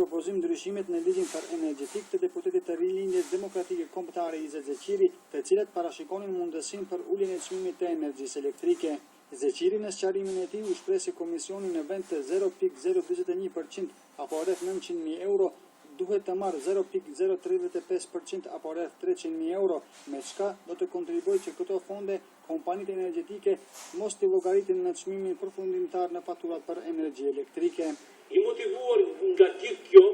Propozim ndryshimet në ligjin për energjetik të deputetit të Rilindjes Demokratike Kombëtare Izet Zeqiri, të cilët parashikonin mundësinë për uljen e çmimit të energjisë elektrike. Zeqiri në sqarimin e tij u shpreh se komisioni në vend të 0.041% apo rreth 900.000 euro duhet të marrë 0.035% apo rreth 300.000 euro, me çka do të kontribuojë që këto fonde kompanitë energjetike mos të llogaritin në çmimin përfundimtar në faturat për energji elektrike. I motivuar nga gjithë kjo,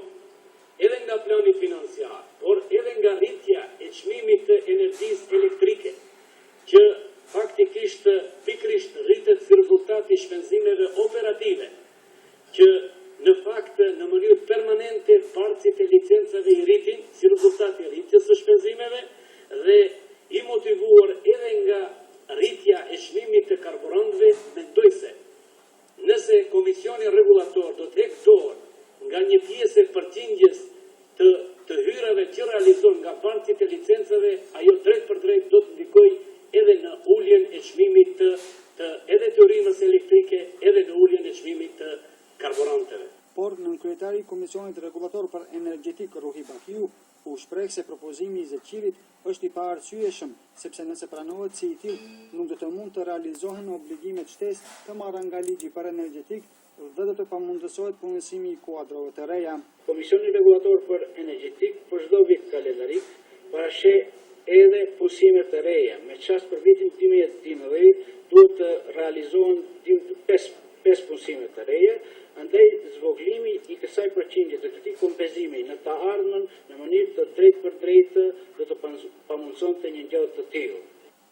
edhe nga plani financiar, por edhe nga rritja e çmimit të energjisë elektrike, që faktikisht pikrisht rritet si rezultat i shpenzimeve operative, që në fakt në mënyrë permanente barcit e licencave i rritin si rezultat i rritjes së shpenzimeve dhe i motivuar edhe nga rritja e çmimit të karburantëve, mendoj se nëse Komisioni Rregullator do të heqë dorë nga një pjesë e përqindjes të hyrave që realizohen nga barcit e licencave, ajo drejt për drejt do të ndikojë edhe në uljen e çmimit edhe të rrymës elektrike, edhe në uljen e çmimit të karburanteve. Por nënkryetari i Komisionit Rregullator për Energjetik Ruhi Bakiu u shpreh se propozimi i Zeqirit është i paarsyeshëm, sepse nëse pranohet si i tillë, nuk do të mund të realizohen obligimet shtesë të marra nga ligji për energjetik dhe do të pamundësohet punësimi i kuadrave të reja. Komisioni Rregullator për Energjetik për çdo vit kalendarik parasheh edhe punësime të reja, me çast për vitin 2019 duhet të realizohen 5 punësime të reja. Andaj zvoglimi i kësaj përqindje të këtij kompenzimi në të ardhmen në mënyrë të drejtë për drejtë do të pamundësonte një gjë të tillë.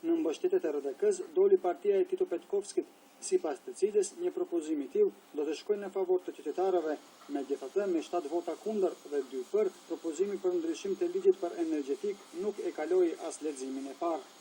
Në mbështetjet e RDK-s doli partia e Tito Petkovskit, sipas të cilës një propozim i tillë do të shkojë në favor të qytetarëve, megjithatë me 7 vota kundër dhe 2 për, propozimi për ndryshim të ligjit për energjetik nuk e kaloi as leximin e parë.